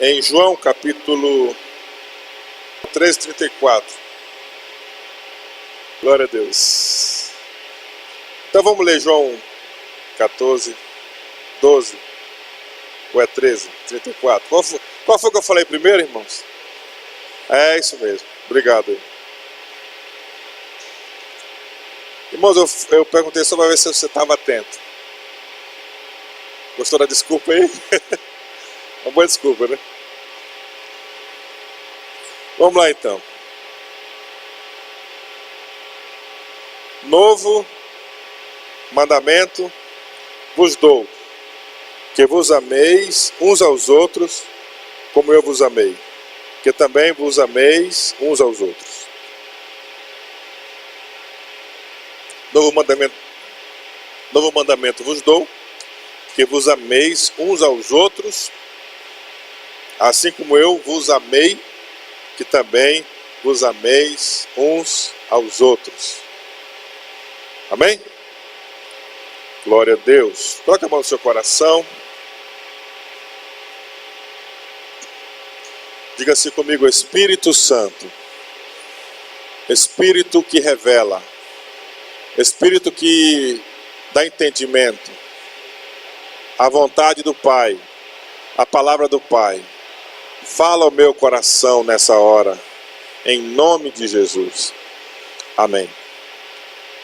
em João capítulo 13:34. Glória a Deus. Então vamos ler João 14, 12, ou é 13, 34? Qual foi que eu falei primeiro, irmãos? É isso mesmo, obrigado. Irmãos, eu perguntei só para ver se você estava atento. Gostou da desculpa aí? Uma boa desculpa, né? Vamos lá então. Novo mandamento vos dou, que vos ameis uns aos outros, como eu vos amei, que também vos ameis uns aos outros. Novo mandamento vos dou, que vos ameis uns aos outros, assim como eu vos amei, que também vos ameis uns aos outros. Amém? Glória a Deus. Coloque a mão no seu coração. Diga assim comigo: Espírito Santo, Espírito que revela, Espírito que dá entendimento, a vontade do Pai, a palavra do Pai, fala ao meu coração nessa hora, em nome de Jesus. Amém.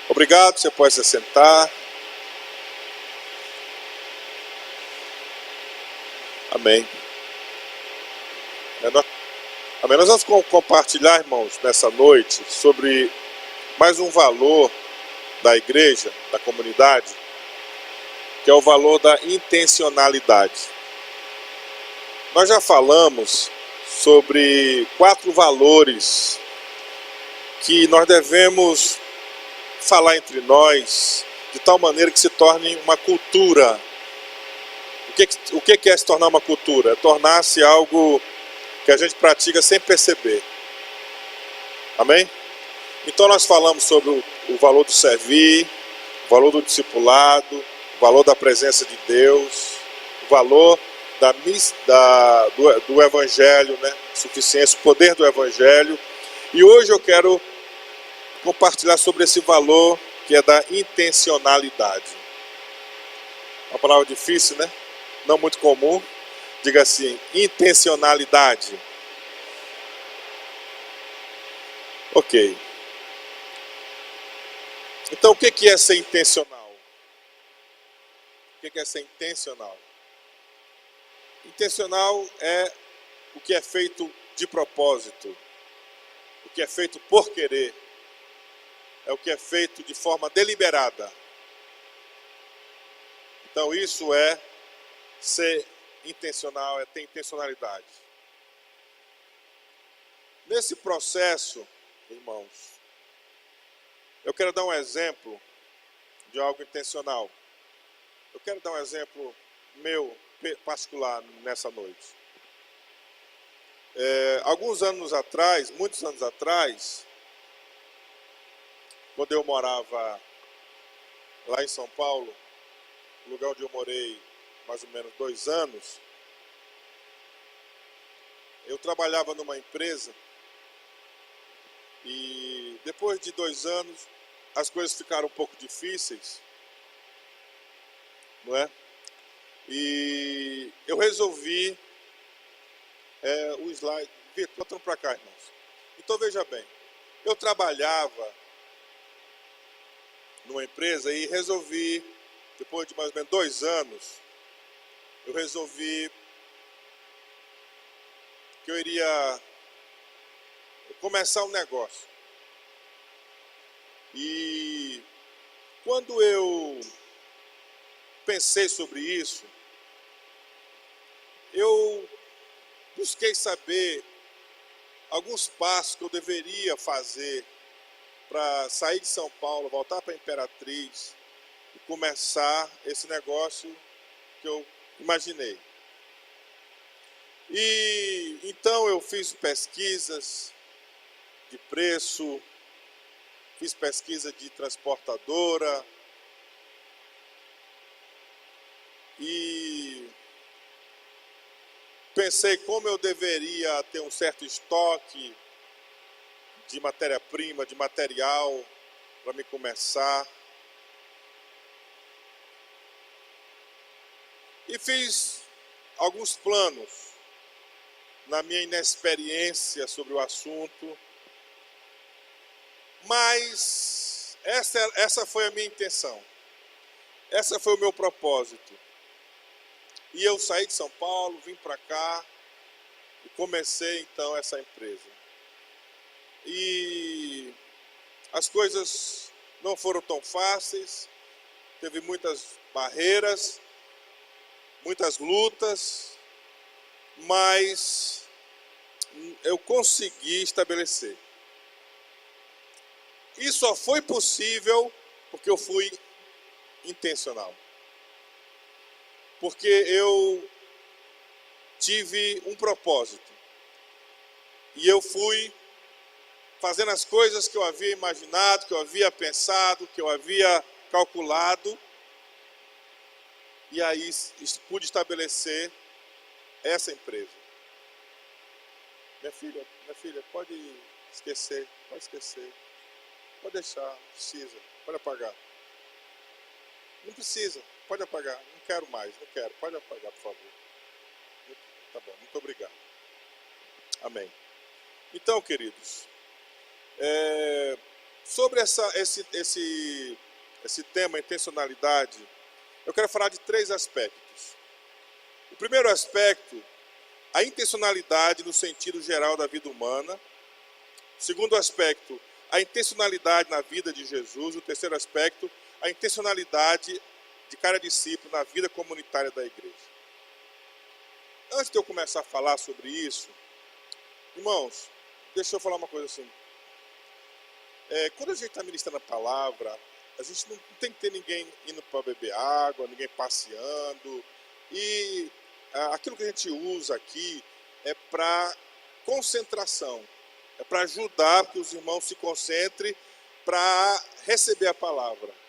Obrigado, você pode se sentar. Amém. Amém. Nós vamos compartilhar, irmãos, nessa noite, sobre mais um valor da igreja, da comunidade, que é o valor da intencionalidade. Nós já falamos sobre 4 valores que nós devemos falar entre nós, de tal maneira que se torne uma cultura. O que é se tornar uma cultura? É tornar-se algo que a gente pratica sem perceber. Amém? Então nós falamos sobre o valor do servir, o valor do discipulado, o valor da presença de Deus, o valor do Evangelho, né? Suficiência, o poder do Evangelho. E hoje eu quero compartilhar sobre esse valor que é da intencionalidade. Uma palavra difícil, né? Não muito comum. Diga assim: intencionalidade. Ok. Então o que é ser intencional? O que é ser intencional? Intencional é o que é feito de propósito, o que é feito por querer, é o que é feito de forma deliberada. Então isso é ser intencional, é ter intencionalidade. Nesse processo, irmãos, eu quero dar um exemplo de algo intencional. Eu quero dar um exemplo meu particular nessa noite. Alguns anos atrás, muitos anos atrás, quando eu morava lá em São Paulo, lugar onde eu morei mais ou menos 2 anos, eu trabalhava numa empresa e depois de 2 anos as coisas ficaram um pouco difíceis, não é? E eu resolvi o slide. Vitor, botando para cá, irmãos. Então veja bem, eu trabalhava numa empresa e resolvi, depois de mais ou menos 2 anos, eu resolvi que eu iria começar um negócio. E quando eu pensei sobre isso, eu busquei saber alguns passos que eu deveria fazer para sair de São Paulo, voltar para a Imperatriz e começar esse negócio que eu imaginei. E então eu fiz pesquisas de preço, fiz pesquisa de transportadora e pensei como eu deveria ter um certo estoque de matéria-prima, de material, para me começar. E fiz alguns planos na minha inexperiência sobre o assunto, mas essa foi a minha intenção, essa foi o meu propósito. E eu saí de São Paulo, vim para cá e comecei então essa empresa. E as coisas não foram tão fáceis, teve muitas barreiras, muitas lutas, mas eu consegui estabelecer. E só foi possível porque eu fui intencional. Porque eu tive um propósito. E eu fui fazendo as coisas que eu havia imaginado, que eu havia pensado, que eu havia calculado. E aí pude estabelecer essa empresa. Minha filha, pode esquecer, pode deixar, não precisa, pode apagar. Não precisa, pode apagar, não quero mais, não quero, pode apagar, por favor. Tá bom, muito obrigado. Amém. Então, queridos, sobre esse tema, intencionalidade, eu quero falar de 3 aspectos. O primeiro aspecto, a intencionalidade no sentido geral da vida humana. O segundo aspecto, a intencionalidade na vida de Jesus. O terceiro aspecto, a intencionalidade de cada discípulo na vida comunitária da igreja. Antes de eu começar a falar sobre isso, irmãos, deixa eu falar uma coisa assim. Quando a gente está ministrando a palavra, a gente não tem que ter ninguém indo para beber água, ninguém passeando. E aquilo que a gente usa aqui é para concentração. É para ajudar que os irmãos se concentrem para receber a palavra.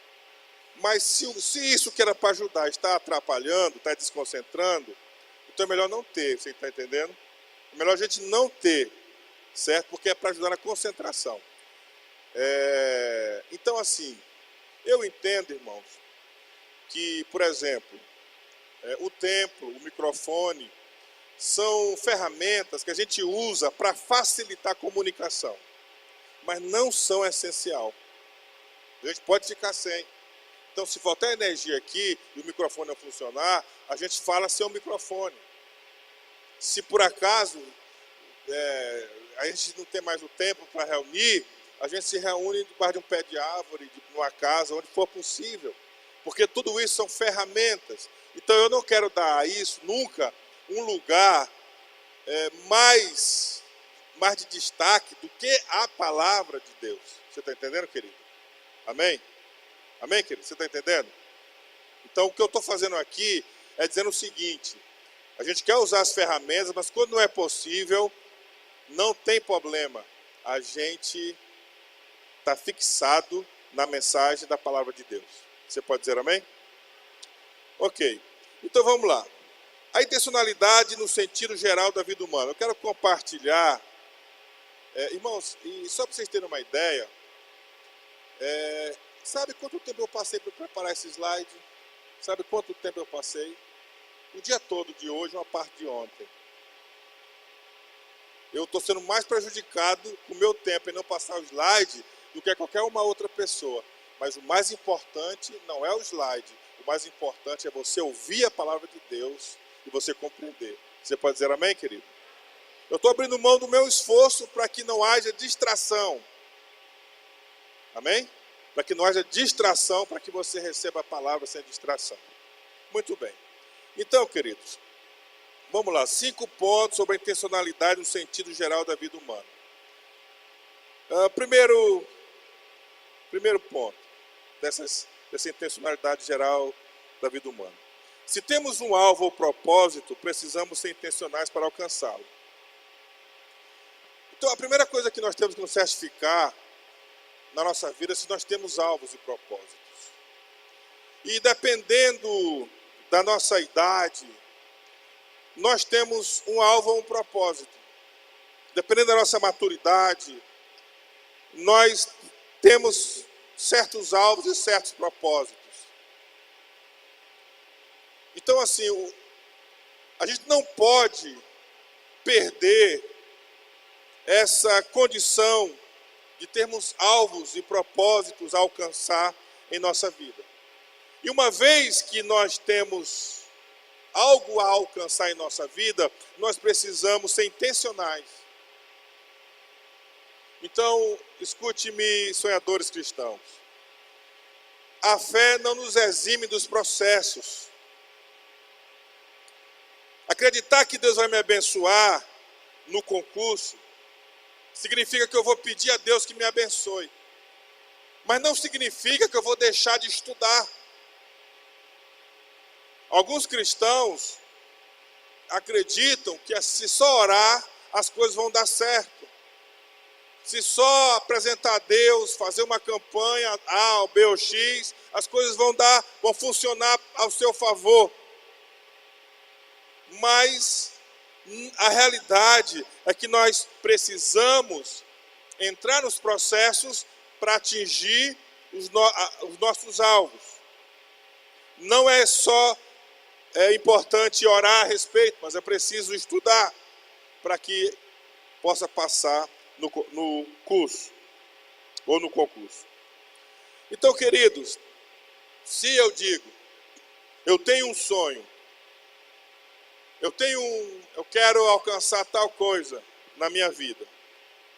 Mas se isso que era para ajudar está atrapalhando, está desconcentrando, então é melhor não ter, você está entendendo? É melhor a gente não ter, certo? Porque é para ajudar na concentração. Então, assim, eu entendo, irmãos, que, por exemplo, o templo, o microfone, são ferramentas que a gente usa para facilitar a comunicação, mas não são essencial. A gente pode ficar sem. Então, se faltar energia aqui e o microfone não funcionar, a gente fala sem o microfone. Se por acaso a gente não tem mais o tempo para reunir, a gente se reúne debaixo de um pé de árvore, numa casa, onde for possível. Porque tudo isso são ferramentas. Então eu não quero dar a isso nunca um lugar mais de destaque do que a palavra de Deus. Você está entendendo, querido? Amém? Amém, querido? Você está entendendo? Então o que eu estou fazendo aqui é dizendo o seguinte: a gente quer usar as ferramentas, mas quando não é possível, não tem problema. A gente está fixado na mensagem da palavra de Deus. Você pode dizer amém? Ok. Então vamos lá. A intencionalidade no sentido geral da vida humana. Eu quero compartilhar, irmãos, e só para vocês terem uma ideia, sabe quanto tempo eu passei para preparar esse slide? Sabe quanto tempo eu passei? O dia todo de hoje, uma parte de ontem. Eu estou sendo mais prejudicado com o meu tempo em não passar o slide do que qualquer uma outra pessoa. Mas o mais importante não é o slide. O mais importante é você ouvir a palavra de Deus e você compreender. Você pode dizer amém, querido? Eu estou abrindo mão do meu esforço para que não haja distração. Amém? Para que não haja distração, para que você receba a palavra sem distração. Muito bem. Então, queridos, vamos lá. 5 pontos sobre a intencionalidade no sentido geral da vida humana. Primeiro ponto dessa intencionalidade geral da vida humana. Se temos um alvo ou propósito, precisamos ser intencionais para alcançá-lo. Então, a primeira coisa que nós temos que nos certificar na nossa vida é se nós temos alvos e propósitos. E dependendo da nossa idade, nós temos um alvo ou um propósito. Dependendo da nossa maturidade, nós temos certos alvos e certos propósitos. Então, assim, a gente não pode perder essa condição de termos alvos e propósitos a alcançar em nossa vida. E uma vez que nós temos algo a alcançar em nossa vida, nós precisamos ser intencionais. Então, escute-me, sonhadores cristãos. A fé não nos exime dos processos. Acreditar que Deus vai me abençoar no concurso significa que eu vou pedir a Deus que me abençoe. Mas não significa que eu vou deixar de estudar. Alguns cristãos acreditam que se só orar, as coisas vão dar certo. Se só apresentar a Deus, fazer uma campanha A, ou B ou X, as coisas vão funcionar ao seu favor. Mas a realidade é que nós precisamos entrar nos processos para atingir os nossos alvos. Não é só importante orar a respeito, mas é preciso estudar para que possa passar no curso ou no concurso. Então, queridos, se eu digo, eu tenho um sonho, eu quero alcançar tal coisa na minha vida.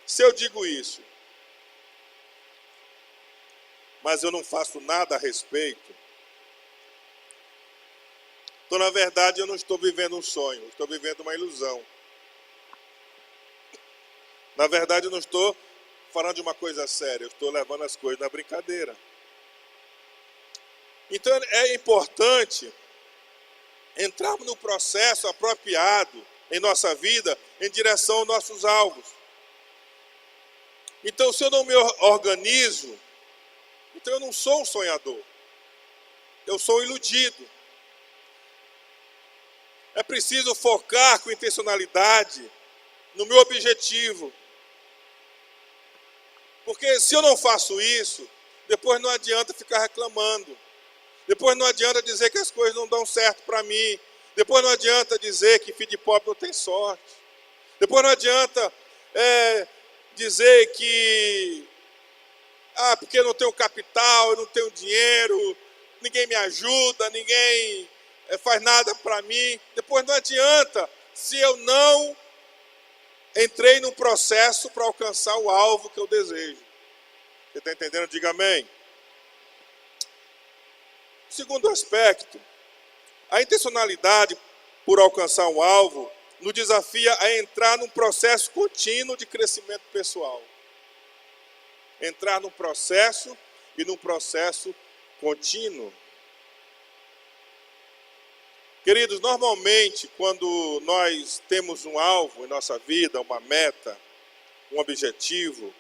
Se eu digo isso, mas eu não faço nada a respeito, então, na verdade, eu não estou vivendo um sonho, eu estou vivendo uma ilusão. Na verdade, eu não estou falando de uma coisa séria, eu estou levando as coisas na brincadeira. Então, é importante entrarmos no processo apropriado em nossa vida em direção aos nossos alvos. Então, se eu não me organizo, então eu não sou um sonhador. Eu sou um iludido. É preciso focar com intencionalidade no meu objetivo. Porque se eu não faço isso, depois não adianta ficar reclamando. Depois não adianta dizer que as coisas não dão certo para mim. Depois não adianta dizer que filho de pobre não tem sorte. Depois não adianta dizer que porque eu não tenho capital, eu não tenho dinheiro, ninguém me ajuda, ninguém faz nada para mim. Depois não adianta se eu não entrei num processo para alcançar o alvo que eu desejo. Você está entendendo? Diga amém. Segundo aspecto, a intencionalidade por alcançar um alvo nos desafia a entrar num processo contínuo de crescimento pessoal. Entrar num processo e num processo contínuo. Queridos, normalmente quando nós temos um alvo em nossa vida, uma meta, um objetivo,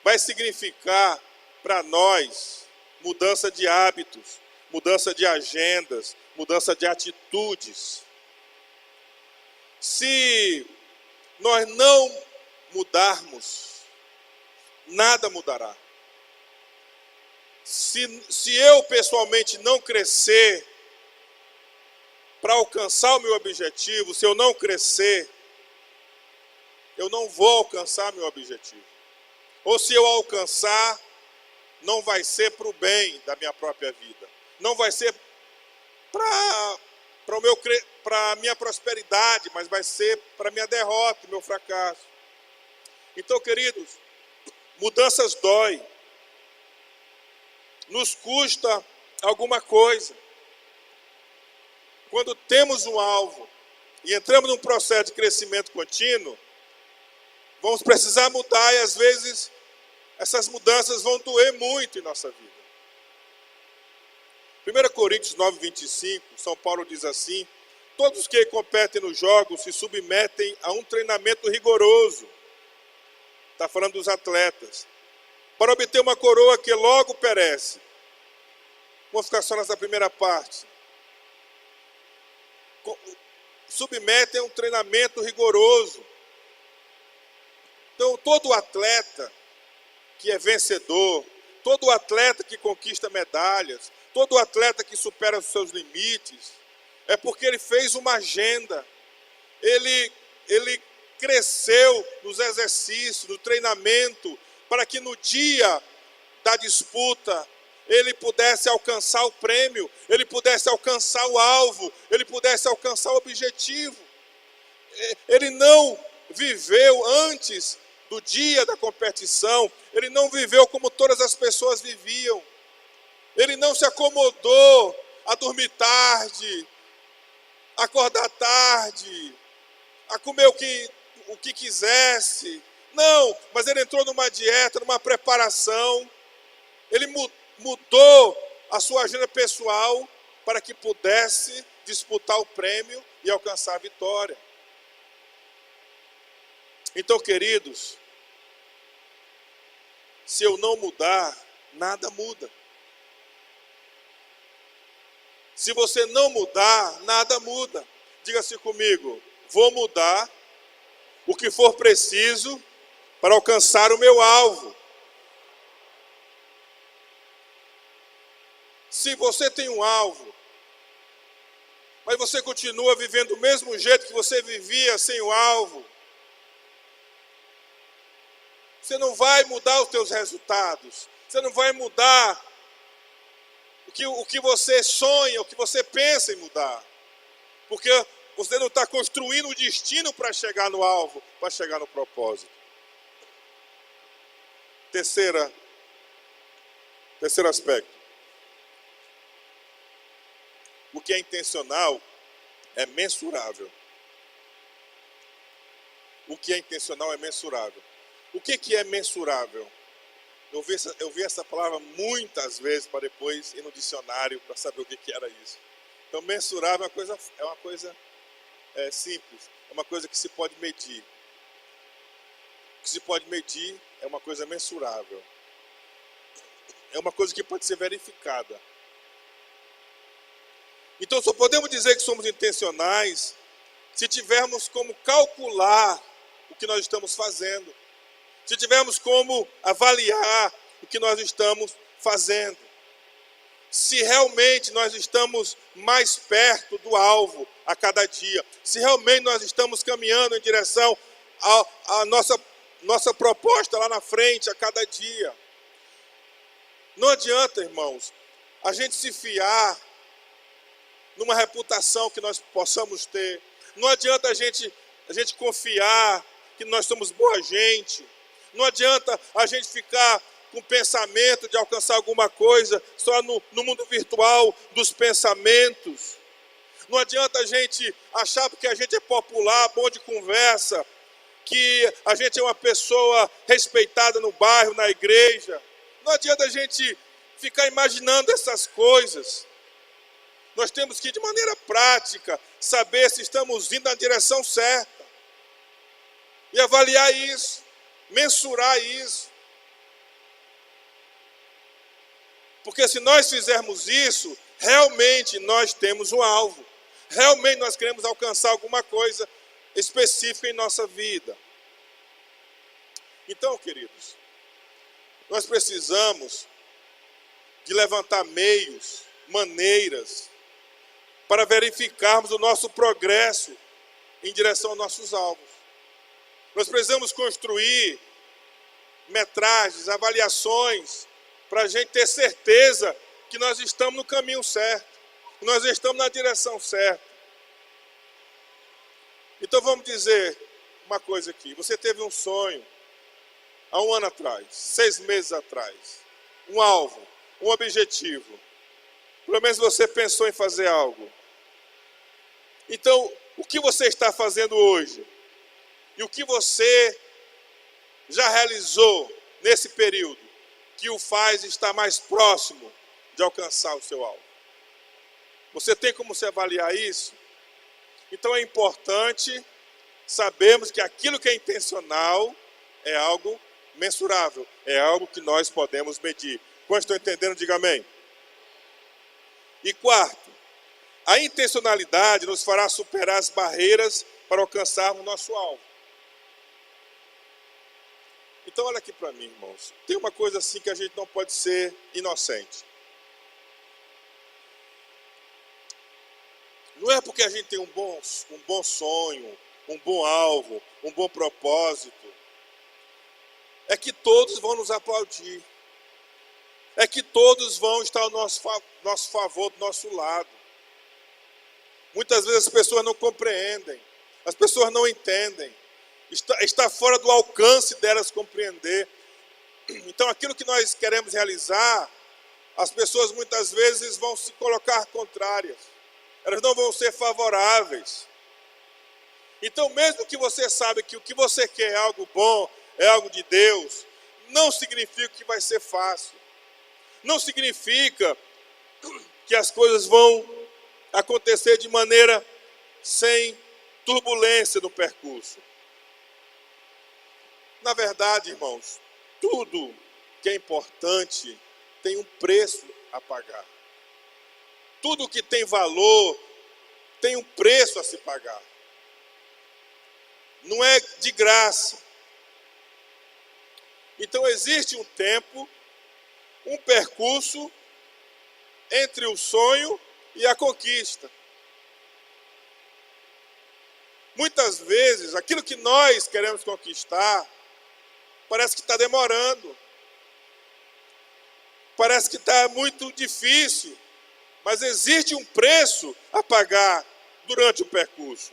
vai significar para nós mudança de hábitos, mudança de agendas, mudança de atitudes. Se nós não mudarmos, nada mudará. Se eu pessoalmente não crescer para alcançar o meu objetivo, se eu não crescer, eu não vou alcançar meu objetivo. Ou se eu alcançar, não vai ser para o bem da minha própria vida. Não vai ser para a minha prosperidade, mas vai ser para a minha derrota, meu fracasso. Então, queridos, mudanças dói. Nos custa alguma coisa. Quando temos um alvo e entramos num processo de crescimento contínuo, vamos precisar mudar e às vezes essas mudanças vão doer muito em nossa vida. 1 Coríntios 9, 25, São Paulo diz assim: todos que competem nos jogos se submetem a um treinamento rigoroso. Está falando dos atletas. Para obter uma coroa que logo perece. Vamos ficar só nessa primeira parte. submetem a um treinamento rigoroso. Então, todo atleta que é vencedor, todo atleta que conquista medalhas, todo atleta que supera os seus limites, é porque ele fez uma agenda. Ele cresceu nos exercícios, no treinamento, para que no dia da disputa ele pudesse alcançar o prêmio, ele pudesse alcançar o alvo, ele pudesse alcançar o objetivo. Ele não viveu antes do dia da competição, ele não viveu como todas as pessoas viviam. Ele não se acomodou a dormir tarde, a acordar tarde, a comer o que quisesse. Não, mas ele entrou numa dieta, numa preparação. Ele mudou a sua agenda pessoal para que pudesse disputar o prêmio e alcançar a vitória. Então, queridos, se eu não mudar, nada muda. Se você não mudar, nada muda. Diga-se comigo, vou mudar o que for preciso para alcançar o meu alvo. Se você tem um alvo, mas você continua vivendo do mesmo jeito que você vivia sem o alvo, você não vai mudar os seus resultados, você não vai mudar o que você sonha, o que você pensa em mudar. Porque você não está construindo o destino para chegar no alvo, para chegar no propósito. Terceiro aspecto. O que é intencional é mensurável. O que é intencional é mensurável. O que é mensurável? Eu vi essa palavra muitas vezes para depois ir no dicionário para saber o que era isso. Então, mensurável é uma coisa simples, é uma coisa que se pode medir. O que se pode medir é uma coisa mensurável. É uma coisa que pode ser verificada. Então, só podemos dizer que somos intencionais se tivermos como calcular o que nós estamos fazendo. Se tivermos como avaliar o que nós estamos fazendo. Se realmente nós estamos mais perto do alvo a cada dia. Se realmente nós estamos caminhando em direção à nossa proposta lá na frente a cada dia. Não adianta, irmãos, a gente se fiar numa reputação que nós possamos ter. Não adianta a gente confiar que nós somos boa gente. Não adianta a gente ficar com o pensamento de alcançar alguma coisa só no mundo virtual dos pensamentos. Não adianta a gente achar porque a gente é popular, bom de conversa, que a gente é uma pessoa respeitada no bairro, na igreja. Não adianta a gente ficar imaginando essas coisas. Nós temos que, de maneira prática, saber se estamos indo na direção certa. E avaliar isso, mensurar isso. Porque se nós fizermos isso, realmente nós temos um alvo. Realmente nós queremos alcançar alguma coisa específica em nossa vida. Então, queridos, nós precisamos de levantar meios, maneiras, para verificarmos o nosso progresso em direção aos nossos alvos. Nós precisamos construir metragens, avaliações, para a gente ter certeza que nós estamos no caminho certo, que nós estamos na direção certa. Então vamos dizer uma coisa aqui. Você teve um sonho há um ano atrás, 6 meses atrás, um alvo, um objetivo. Pelo menos você pensou em fazer algo. Então, o que você está fazendo hoje? E o que você já realizou nesse período que o faz estar mais próximo de alcançar o seu alvo? Você tem como se avaliar isso? Então é importante sabermos que aquilo que é intencional é algo mensurável, é algo que nós podemos medir. Quando estão entendendo, diga amém. E quarto, A intencionalidade nos fará superar as barreiras para alcançarmos nosso alvo. Então olha aqui para mim, irmãos. Tem uma coisa assim que a gente não pode ser inocente. Não é porque a gente tem um bom sonho, um bom alvo, um bom propósito, é que todos vão nos aplaudir. É que todos vão estar ao nosso favor, do nosso lado. Muitas vezes as pessoas não compreendem, as pessoas não entendem. Está fora do alcance delas compreender. Então aquilo que nós queremos realizar, as pessoas muitas vezes vão se colocar contrárias. Elas não vão ser favoráveis. Então mesmo que você saiba que o que você quer é algo bom, é algo de Deus, não significa que vai ser fácil. Não significa que as coisas vão acontecer de maneira sem turbulência no percurso. Na verdade, irmãos, tudo que é importante tem um preço a pagar. Tudo que tem valor tem um preço a se pagar. Não é de graça. Então existe um tempo, um percurso entre o sonho e a conquista. Muitas vezes, aquilo que nós queremos conquistar, parece que está demorando. Parece que está muito difícil. Mas existe um preço a pagar durante o percurso.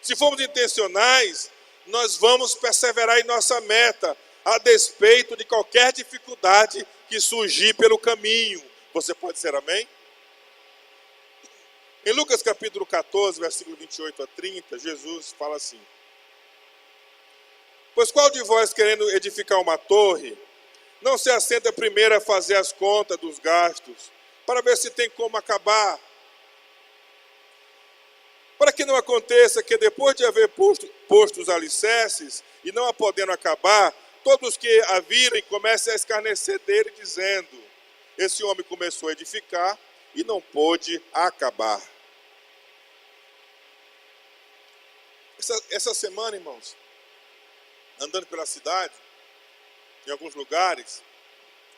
Se formos intencionais, nós vamos perseverar em nossa meta, a despeito de qualquer dificuldade que surgir pelo caminho. Você pode dizer amém? Em Lucas capítulo 14, versículo 28 a 30, Jesus fala assim: pois qual de vós, querendo edificar uma torre, não se assenta primeiro a fazer as contas dos gastos, para ver se tem como acabar? Para que não aconteça que depois de haver posto os alicerces, e não a podendo acabar, todos que a virem comecem a escarnecer dele, dizendo: esse homem começou a edificar e não pôde acabar. Essa semana, irmãos, andando pela cidade, em alguns lugares,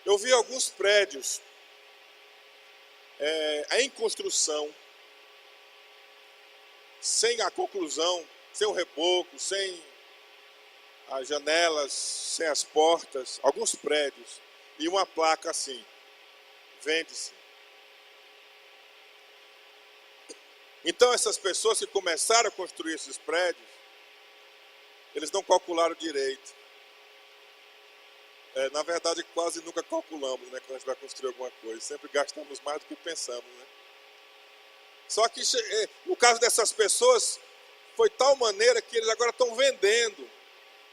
eu vi alguns prédios em construção, sem a conclusão, sem o reboco, sem as janelas, sem as portas, alguns prédios, e uma placa assim: vende-se. Então essas pessoas que começaram a construir esses prédios, eles não calcularam direito. Na verdade, quase nunca calculamos, né, quando a gente vai construir alguma coisa. Sempre gastamos mais do que pensamos, né? Só que no caso dessas pessoas, foi tal maneira que eles agora estão vendendo,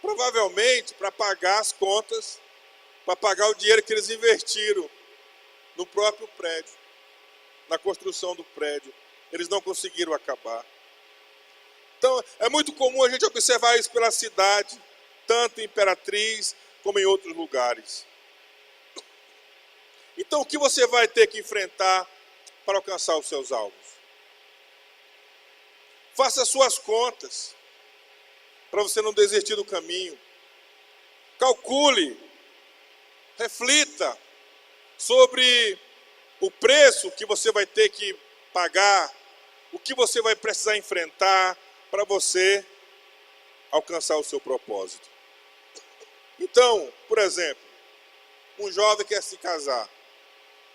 provavelmente para pagar as contas, para pagar o dinheiro que eles investiram no próprio prédio, na construção do prédio. Eles não conseguiram acabar. Então, é muito comum a gente observar isso pela cidade, tanto em Imperatriz como em outros lugares. Então, o que você vai ter que enfrentar para alcançar os seus alvos? Faça suas contas, para você não desistir do caminho. Calcule, reflita sobre o preço que você vai ter que pagar, o que você vai precisar enfrentar para você alcançar o seu propósito. Então, por exemplo, um jovem quer se casar,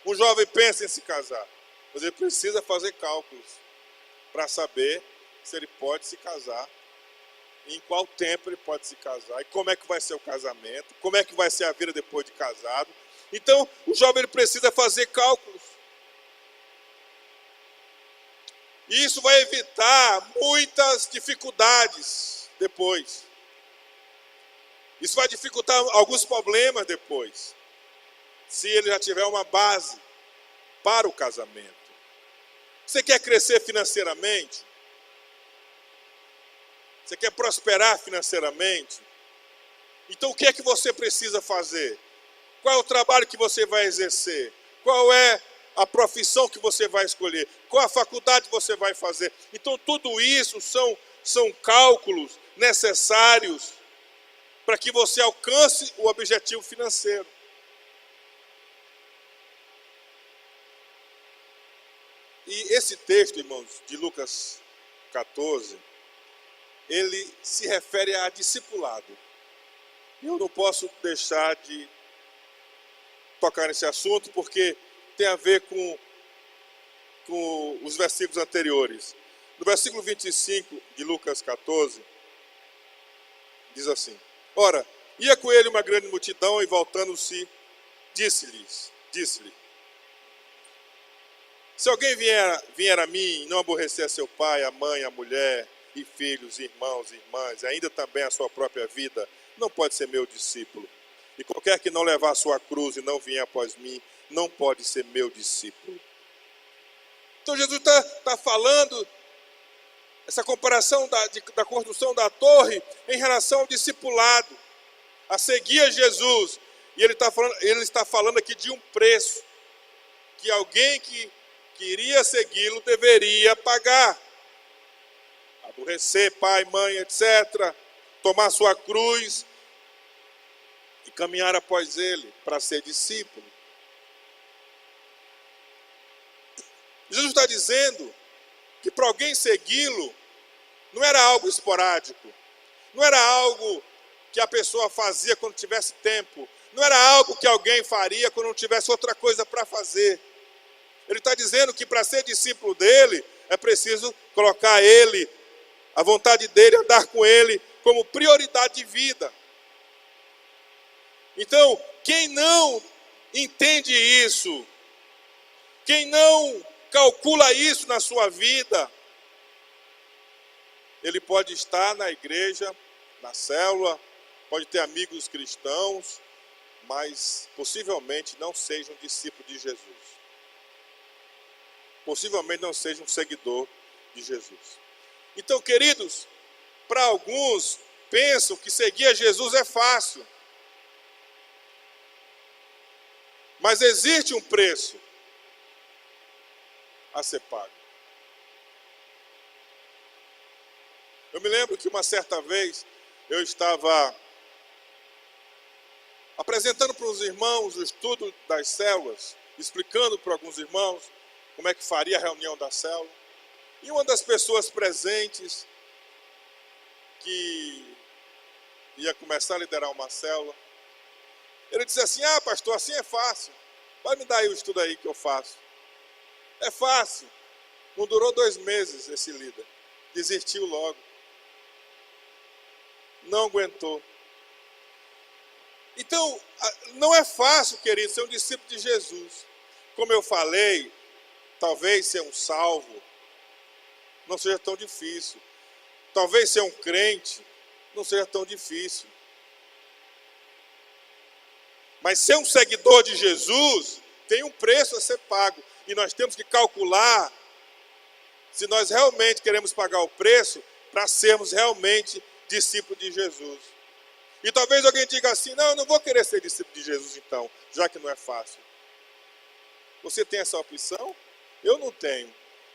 um jovem pensa em se casar, mas ele precisa fazer cálculos para saber se ele pode se casar, em qual tempo ele pode se casar, e como é que vai ser o casamento, como é que vai ser a vida depois de casado. Então, o jovem ele precisa fazer cálculos. E isso vai evitar muitas dificuldades depois. Isso vai dificultar alguns problemas depois, se ele já tiver uma base para o casamento. Você quer crescer financeiramente? Você quer prosperar financeiramente? Então o que é que você precisa fazer? Qual é o trabalho que você vai exercer? Qual é a profissão que você vai escolher, qual a faculdade você vai fazer. Então tudo isso são cálculos necessários para que você alcance o objetivo financeiro. E esse texto, irmãos, de Lucas 14, ele se refere a discipulado. Eu não posso deixar de tocar nesse assunto, porque tem a ver com os versículos anteriores. No versículo 25 de Lucas 14, diz assim: Ora, ia com ele uma grande multidão, e voltando-se, disse-lhe: Se alguém vier a mim e não aborrecer a seu pai, a mãe, a mulher, e filhos, irmãos e irmãs, e ainda também a sua própria vida, não pode ser meu discípulo. E qualquer que não levar a sua cruz e não vier após mim, não pode ser meu discípulo. Então Jesus está falando essa comparação da construção da torre em relação ao discipulado, a seguir a Jesus. E ele está falando aqui de um preço que alguém que iria segui-lo deveria pagar. Aborrecer pai, mãe, etc. Tomar sua cruz e caminhar após ele para ser discípulo. Jesus está dizendo que para alguém segui-lo não era algo esporádico, não era algo que a pessoa fazia quando tivesse tempo, não era algo que alguém faria quando não tivesse outra coisa para fazer. Ele está dizendo que para ser discípulo dele é preciso colocar ele, a vontade dele, andar com ele como prioridade de vida. Então, quem não entende isso, quem não calcula isso na sua vida, ele pode estar na igreja, na célula, pode ter amigos cristãos, mas possivelmente não seja um discípulo de Jesus. Possivelmente não seja um seguidor de Jesus. Então, queridos, para alguns pensam que seguir a Jesus é fácil. Mas existe um preço a ser pago. Eu me lembro que uma certa vez eu estava apresentando para os irmãos o estudo das células, explicando para alguns irmãos como é que faria a reunião da célula. E uma das pessoas presentes, que ia começar a liderar uma célula, ele disse assim: pastor, assim é fácil. Vai me dar aí o estudo aí que eu faço. É fácil. Não durou 2 meses esse líder. Desistiu logo. Não aguentou. Então, não é fácil, querido, ser um discípulo de Jesus. Como eu falei, talvez ser um salvo não seja tão difícil. Talvez ser um crente não seja tão difícil. Mas ser um seguidor de Jesus tem um preço a ser pago. E nós temos que calcular se nós realmente queremos pagar o preço para sermos realmente discípulos de Jesus. E talvez alguém diga assim: não, eu não vou querer ser discípulo de Jesus então, já que não é fácil. Você tem essa opção? Eu não tenho.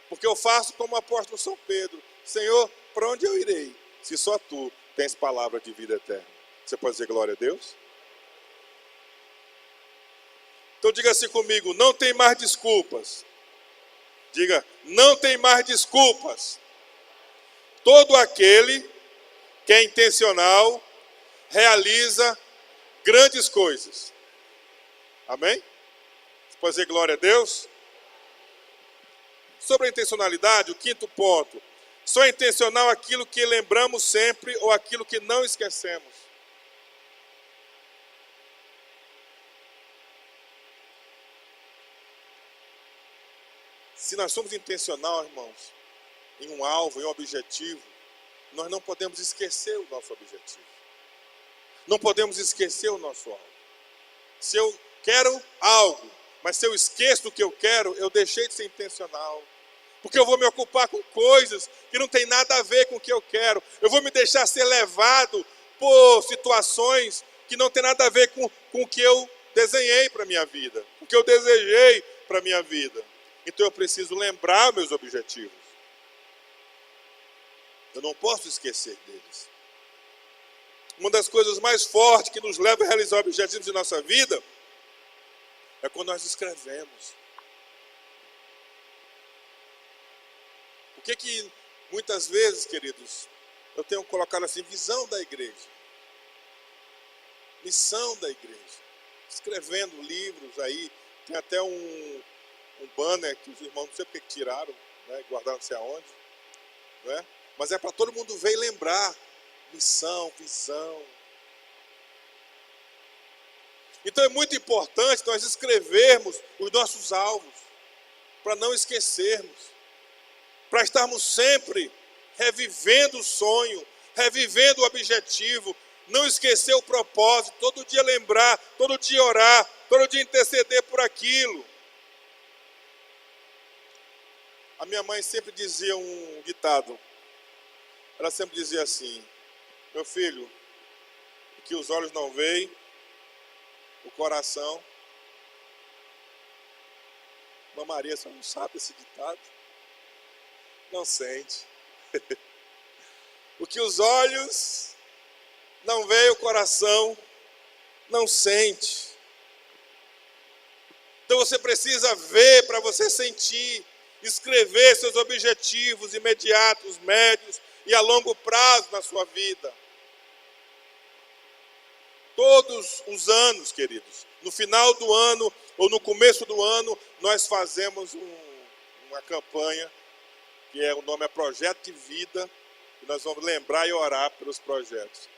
Porque eu faço como o apóstolo São Pedro: Senhor, para onde eu irei, se só tu tens palavra de vida eterna? Você pode dizer glória a Deus? Então diga assim comigo: não tem mais desculpas. Diga: não tem mais desculpas. Todo aquele que é intencional realiza grandes coisas. Amém? Você pode dizer glória a Deus? Sobre a intencionalidade, o 5º ponto: só é intencional aquilo que lembramos sempre ou aquilo que não esquecemos. Se nós somos intencionais, irmãos, em um alvo, em um objetivo, nós não podemos esquecer o nosso objetivo. Não podemos esquecer o nosso alvo. Se eu quero algo, mas se eu esqueço do que eu quero, eu deixei de ser intencional. Porque eu vou me ocupar com coisas que não tem nada a ver com o que eu quero. Eu vou me deixar ser levado por situações que não tem nada a ver com o que eu desenhei para a minha vida, o que eu desejei para a minha vida. Então eu preciso lembrar meus objetivos. Eu não posso esquecer deles. Uma das coisas mais fortes que nos leva a realizar objetivos de nossa vida é quando nós escrevemos. O que muitas vezes, queridos, eu tenho colocado assim, visão da igreja, missão da igreja, escrevendo livros aí, tem até um banner que os irmãos não sei porque tiraram, né, guardaram não sei aonde, né? Mas é para todo mundo ver e lembrar, missão, visão. Então é muito importante nós escrevermos os nossos alvos, para não esquecermos, para estarmos sempre revivendo o sonho, revivendo o objetivo, não esquecer o propósito, todo dia lembrar, todo dia orar, todo dia interceder por aquilo. A minha mãe sempre dizia um ditado, ela sempre dizia assim: meu filho, o que os olhos não veem, o coração... Mamãe Maria, você não sabe esse ditado? Não sente. O que os olhos não veem, o coração não sente. Então você precisa ver para você sentir, escrever seus objetivos imediatos, médios e a longo prazo na sua vida. Todos os anos, queridos, no final do ano ou no começo do ano, nós fazemos uma campanha, que o nome é Projeto de Vida, e nós vamos lembrar e orar pelos projetos.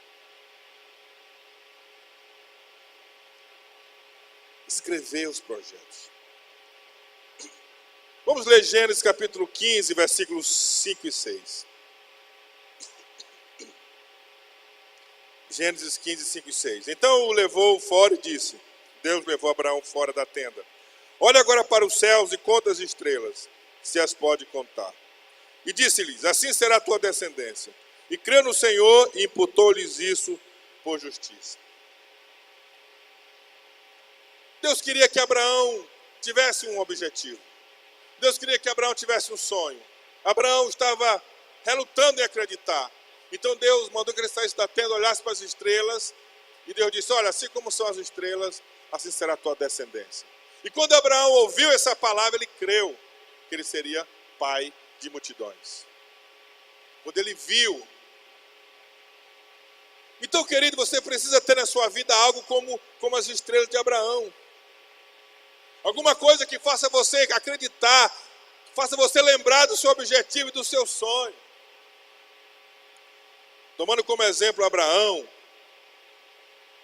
Escrever os projetos. Vamos ler Gênesis capítulo 15, versículos 5 e 6. Gênesis 15, 5 e 6. Então o levou fora e disse, Deus levou Abraão fora da tenda: olha agora para os céus e conta as estrelas, se as pode contar. E disse-lhes, assim será a tua descendência. E creu no Senhor e imputou-lhes isso por justiça. Deus queria que Abraão tivesse um objetivo. Deus queria que Abraão tivesse um sonho. Abraão estava relutando em acreditar. Então Deus mandou que ele saísse da tenda, olhasse para as estrelas, e Deus disse, olha, assim como são as estrelas, assim será a tua descendência. E quando Abraão ouviu essa palavra, ele creu que ele seria pai de multidões. Quando ele viu. Então, querido, você precisa ter na sua vida algo como as estrelas de Abraão. Alguma coisa que faça você acreditar, faça você lembrar do seu objetivo e do seu sonho. Tomando como exemplo Abraão,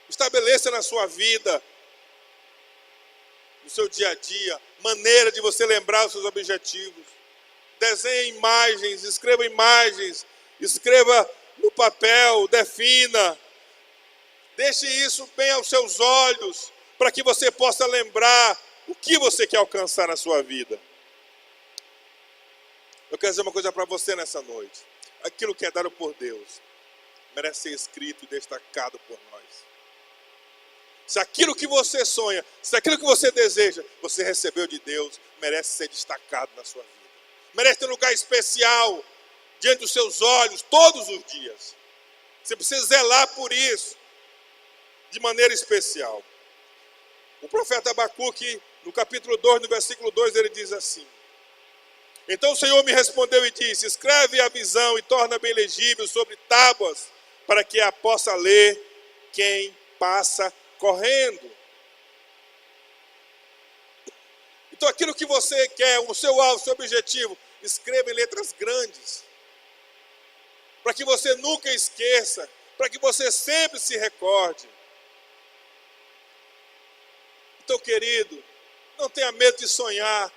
estabeleça na sua vida, no seu dia a dia, maneira de você lembrar os seus objetivos. Desenhe imagens, escreva no papel, defina. Deixe isso bem aos seus olhos, para que você possa lembrar o que você quer alcançar na sua vida. Eu quero dizer uma coisa para você nessa noite. Aquilo que é dado por Deus merece ser escrito e destacado por nós. Se aquilo que você sonha, se aquilo que você deseja, você recebeu de Deus, merece ser destacado na sua vida. Merece ter um lugar especial diante dos seus olhos todos os dias. Você precisa zelar por isso de maneira especial. O profeta Abacuque, no capítulo 2, no versículo 2, ele diz assim: então o Senhor me respondeu e disse, escreve a visão e torna bem legível sobre tábuas, para que a possa ler quem passa correndo. Então aquilo que você quer, o seu alvo, o seu objetivo, escreva em letras grandes, para que você nunca esqueça, para que você sempre se recorde. Então, querido, não tenha medo de sonhar.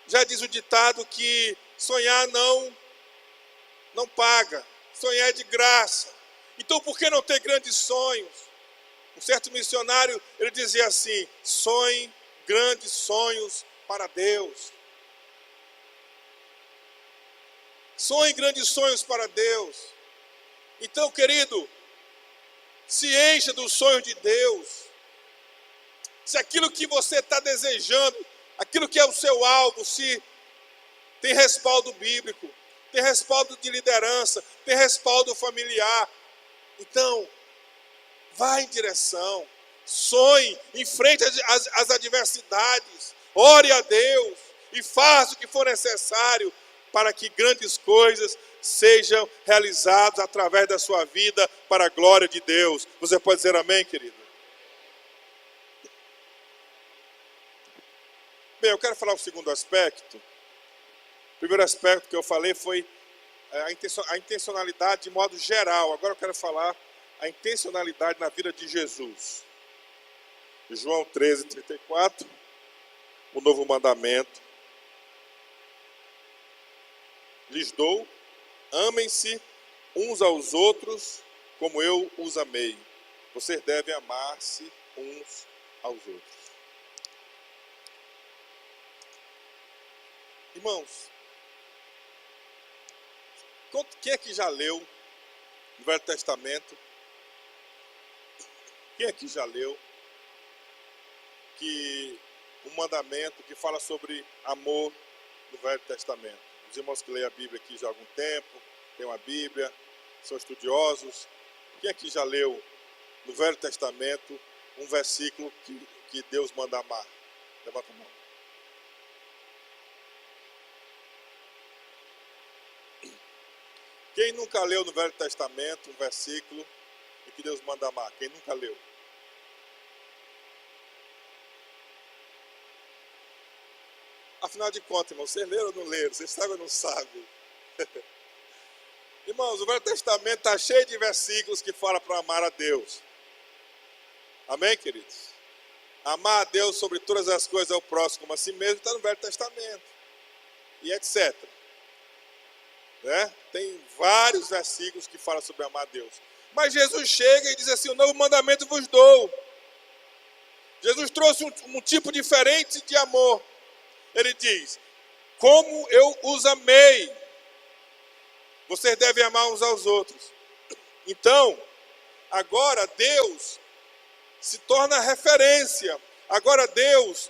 Já diz o ditado que sonhar não paga, sonhar é de graça. Então por que não ter grandes sonhos? Um certo missionário, ele dizia assim, sonhe grandes sonhos para Deus. Sonhe grandes sonhos para Deus. Então, querido, se encha dos sonhos de Deus. Se aquilo que você está desejando, aquilo que é o seu alvo, se tem respaldo bíblico, tem respaldo de liderança, tem respaldo familiar. Então, vá em direção, sonhe, enfrente as adversidades, ore a Deus e faça o que for necessário para que grandes coisas sejam realizadas através da sua vida para a glória de Deus. Você pode dizer amém, querido? Bem, eu quero falar o segundo aspecto. O primeiro aspecto que eu falei foi a intencionalidade de modo geral. Agora eu quero falar a intencionalidade na vida de Jesus. João 13:34, o novo mandamento. Lhes dou, amem-se uns aos outros como eu os amei. Vocês devem amar-se uns aos outros. Irmãos, quem aqui já leu o Velho Testamento? Quem aqui já leu que um mandamento que fala sobre amor no Velho Testamento? Os irmãos que leem a Bíblia aqui já há algum tempo, têm uma Bíblia, são estudiosos. Quem aqui já leu no Velho Testamento um versículo que Deus manda amar? Levanta a mão. Quem nunca leu no Velho Testamento um versículo em que Deus manda amar? Quem nunca leu? Afinal de contas, irmãos, vocês leram ou não leram? Vocês sabem ou não sabem? Irmãos, o Velho Testamento está cheio de versículos que falam para amar a Deus. Amém, queridos? Amar a Deus sobre todas as coisas ao próximo como a si mesmo está no Velho Testamento. E etc. Né? Tem vários versículos que falam sobre amar a Deus. Mas Jesus chega e diz assim: o novo mandamento vos dou. Jesus trouxe um tipo diferente de amor. Ele diz: como eu os amei, vocês devem amar uns aos outros. Então, agora Deus se torna referência. Agora Deus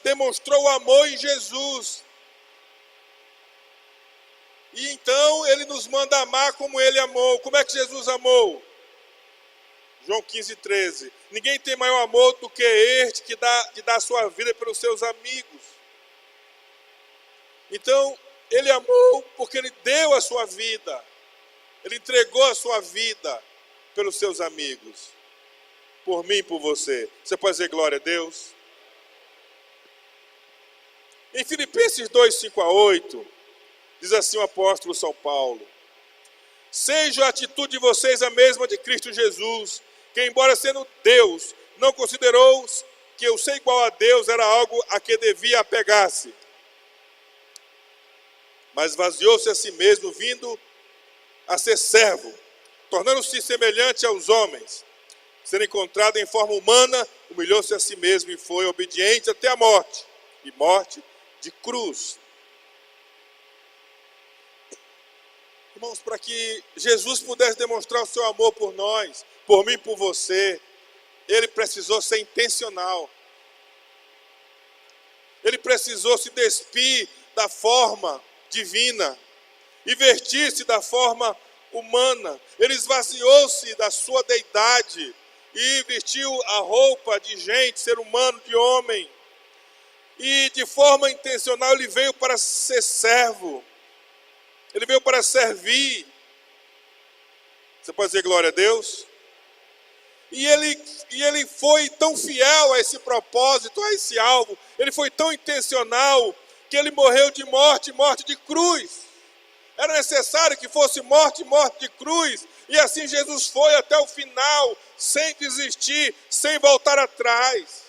demonstrou o amor em Jesus. E então Ele nos manda amar como Ele amou. Como é que Jesus amou? João 15:13. Ninguém tem maior amor do que este que dá a sua vida pelos seus amigos. Então, Ele amou porque Ele deu a sua vida. Ele entregou a sua vida pelos seus amigos. Por mim e por você. Você pode dizer glória a Deus? Em Filipenses 2:5-8, diz assim o apóstolo São Paulo: seja a atitude de vocês a mesma de Cristo Jesus, que embora sendo Deus, não considerou que o ser igual a Deus era algo a que devia apegar-se, mas esvaziou-se a si mesmo, vindo a ser servo, tornando-se semelhante aos homens. Sendo encontrado em forma humana, humilhou-se a si mesmo e foi obediente até a morte, e morte de cruz. Irmãos, para que Jesus pudesse demonstrar o seu amor por nós, por mim e por você, Ele precisou ser intencional. Ele precisou se despir da forma divina e vestir-se da forma humana. Ele esvaziou-se da sua deidade e vestiu a roupa de gente, ser humano, de homem. E de forma intencional Ele veio para ser servo. Ele veio para servir. Você pode dizer glória a Deus? E ele foi tão fiel a esse propósito, a esse alvo. Ele foi tão intencional que Ele morreu de morte de cruz. Era necessário que fosse morte de cruz. E assim Jesus foi até o final, sem desistir, sem voltar atrás.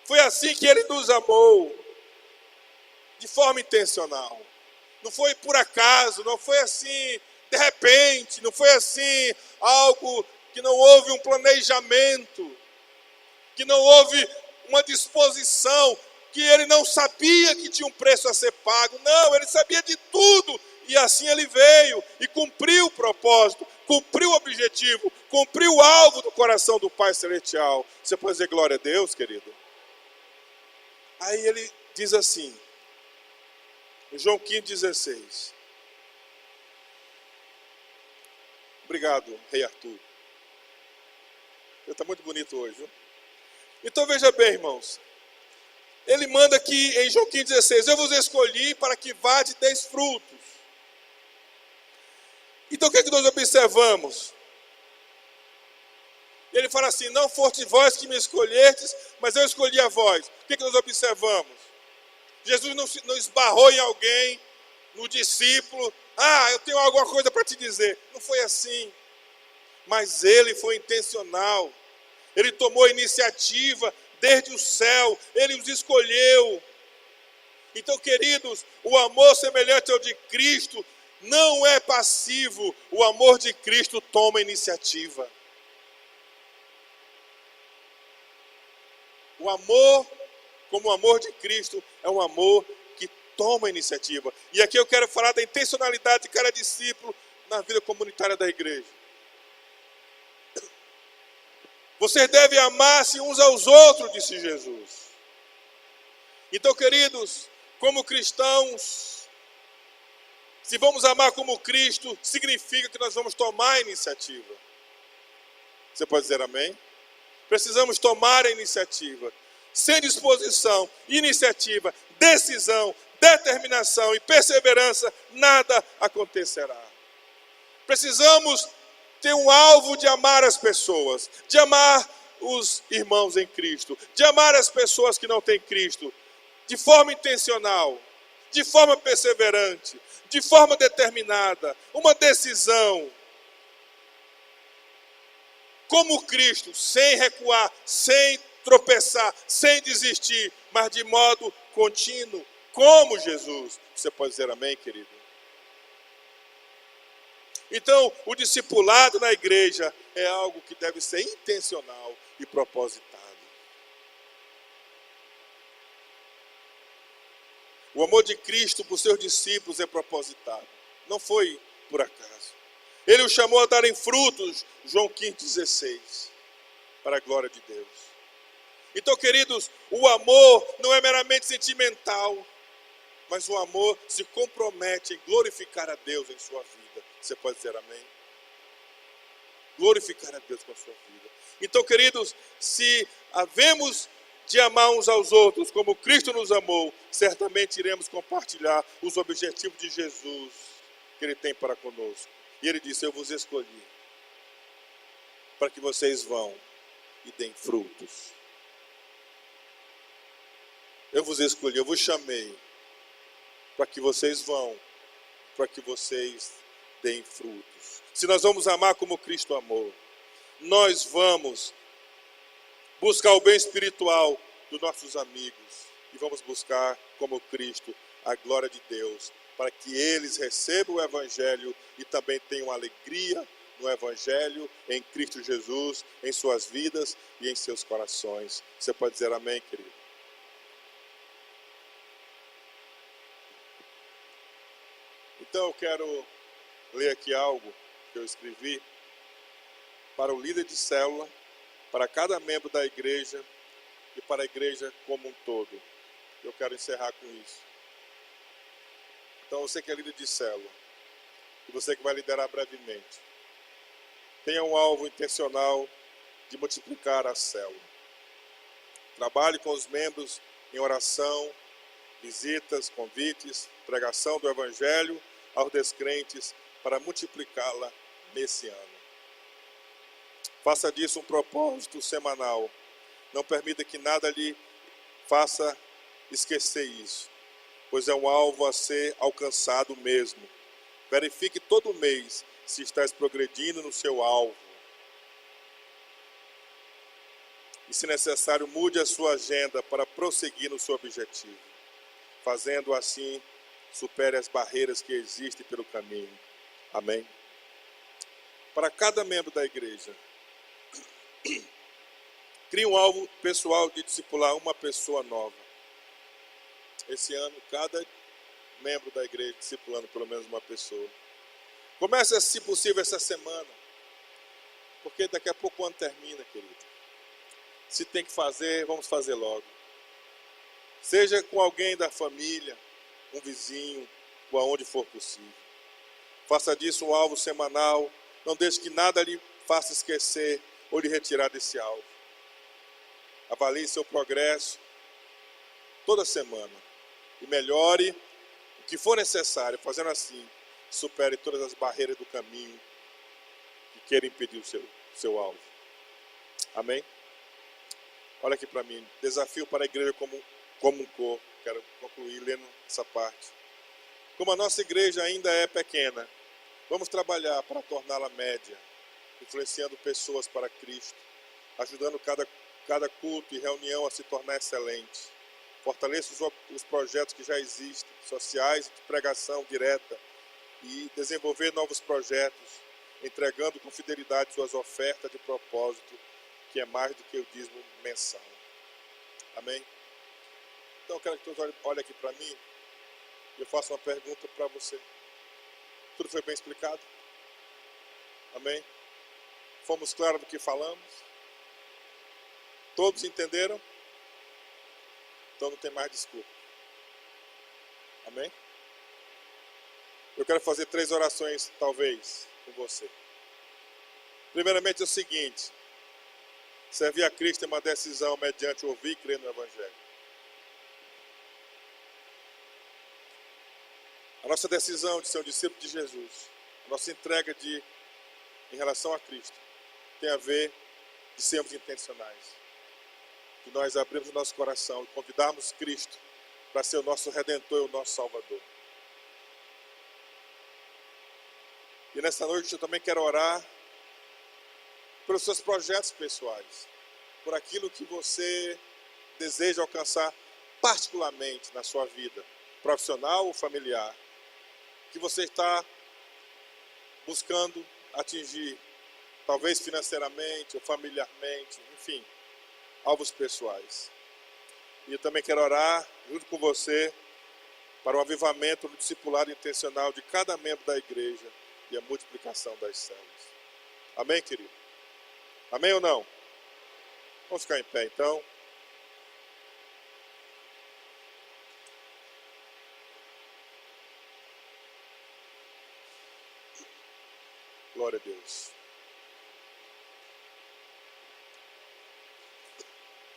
Foi assim que Ele nos amou, de forma intencional. Não foi por acaso, não foi assim, de repente, não foi assim, algo que não houve um planejamento, que não houve uma disposição, que Ele não sabia que tinha um preço a ser pago. Não, Ele sabia de tudo, e assim Ele veio e cumpriu o propósito, cumpriu o objetivo, cumpriu o alvo do coração do Pai Celestial. Você pode dizer glória a Deus, querido? Aí ele diz assim, em João 15,16. Obrigado, Rei Arthur. Ele está muito bonito hoje, viu? Então veja bem, irmãos. Ele manda aqui em João 15,16, eu vos escolhi para que vade e deis frutos. Então o que é que nós observamos? Ele fala assim, não foste vós que me escolhestes, mas eu escolhi a vós. O que é que nós observamos? Jesus não esbarrou em alguém, no discípulo. Eu tenho alguma coisa para te dizer. Não foi assim. Mas ele foi intencional. Ele tomou a iniciativa desde o céu. Ele os escolheu. Então, queridos, o amor semelhante ao de Cristo não é passivo. O amor de Cristo toma iniciativa. O amor, como o amor de Cristo, é um amor que toma iniciativa. E aqui eu quero falar da intencionalidade de cada discípulo na vida comunitária da igreja. Vocês devem amar-se uns aos outros, disse Jesus. Então, queridos, como cristãos, se vamos amar como Cristo, significa que nós vamos tomar a iniciativa. Você pode dizer amém? Precisamos tomar a iniciativa. Sem disposição, iniciativa, decisão, determinação e perseverança, nada acontecerá. Precisamos ter um alvo de amar as pessoas, de amar os irmãos em Cristo, de amar as pessoas que não têm Cristo, de forma intencional, de forma perseverante, de forma determinada, uma decisão. Como Cristo, sem recuar, sem tropeçar, sem desistir, mas de modo contínuo, como Jesus. Você pode dizer amém, querido? Então, o discipulado na igreja é algo que deve ser intencional e propositado. O amor de Cristo por seus discípulos é propositado. Não foi por acaso. Ele os chamou a darem frutos, João 15,16, para a glória de Deus. Então, queridos, o amor não é meramente sentimental, mas o amor se compromete em glorificar a Deus em sua vida. Você pode dizer amém? Glorificar a Deus com a sua vida. Então, queridos, se havemos de amar uns aos outros como Cristo nos amou, certamente iremos compartilhar os objetivos de Jesus que Ele tem para conosco. E Ele disse, eu vos escolhi para que vocês vão e deem frutos. Eu vos escolhi, eu vos chamei para que vocês vão, para que vocês deem frutos. Se nós vamos amar como Cristo amou, nós vamos buscar o bem espiritual dos nossos amigos e vamos buscar como Cristo a glória de Deus, para que eles recebam o Evangelho e também tenham alegria no Evangelho, em Cristo Jesus, em suas vidas e em seus corações. Você pode dizer amém, querido? Então eu quero ler aqui algo que eu escrevi para o líder de célula, para cada membro da igreja e para a igreja como um todo. Eu quero encerrar com isso. Então você que é líder de célula, e você que vai liderar brevemente, tenha um alvo intencional de multiplicar a célula. Trabalhe com os membros em oração, visitas, convites, pregação do Evangelho aos descrentes para multiplicá-la nesse ano. Faça disso um propósito semanal. Não permita que nada lhe faça esquecer isso, pois é um alvo a ser alcançado mesmo. Verifique todo mês se estás progredindo no seu alvo. E, se necessário, mude a sua agenda para prosseguir no seu objetivo. Fazendo assim, supere as barreiras que existem pelo caminho. Amém? Para cada membro da igreja, crie um alvo pessoal de discipular uma pessoa nova. Esse ano, cada membro da igreja discipulando pelo menos uma pessoa. Comece, se possível, essa semana, porque daqui a pouco o ano termina, querido. Se tem que fazer, vamos fazer logo. Seja com alguém da família, um vizinho, ou aonde for possível. Faça disso um alvo semanal. Não deixe que nada lhe faça esquecer ou lhe retirar desse alvo. Avalie seu progresso toda semana e melhore o que for necessário. Fazendo assim, supere todas as barreiras do caminho que queiram impedir o seu alvo. Amém? Olha aqui para mim. Desafio para a igreja como um corpo. Quero concluir lendo essa parte. Como a nossa igreja ainda é pequena, vamos trabalhar para torná-la média, influenciando pessoas para Cristo, ajudando cada culto e reunião a se tornar excelente. Fortaleça os projetos que já existem, sociais e de pregação direta, e desenvolver novos projetos, entregando com fidelidade suas ofertas de propósito, que é mais do que o dízimo mensal. Amém? Então eu quero que todos olhem aqui para mim e eu faço uma pergunta para você. Tudo foi bem explicado? Amém? Fomos claros do que falamos? Todos entenderam? Então não tem mais desculpa. Amém? Eu quero fazer 3 orações, talvez, com você. Primeiramente é o seguinte: servir a Cristo é uma decisão mediante ouvir e crer no Evangelho. A nossa decisão de ser um discípulo de Jesus, a nossa entrega em relação a Cristo, tem a ver de sermos intencionais. De nós abrirmos o nosso coração e convidarmos Cristo para ser o nosso Redentor e o nosso Salvador. E nessa noite eu também quero orar pelos seus projetos pessoais, por aquilo que você deseja alcançar particularmente na sua vida, profissional ou familiar, que você está buscando atingir, talvez financeiramente ou familiarmente, enfim, alvos pessoais. E eu também quero orar junto com você para o avivamento do discipulado intencional de cada membro da igreja e a multiplicação das células. Amém, querido? Amém ou não? Vamos ficar em pé, então. Glória a Deus.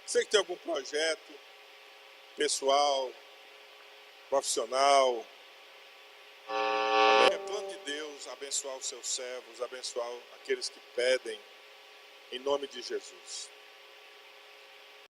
Você que tem algum projeto pessoal, profissional, é plano de Deus abençoar os seus servos, abençoar aqueles que pedem, em nome de Jesus.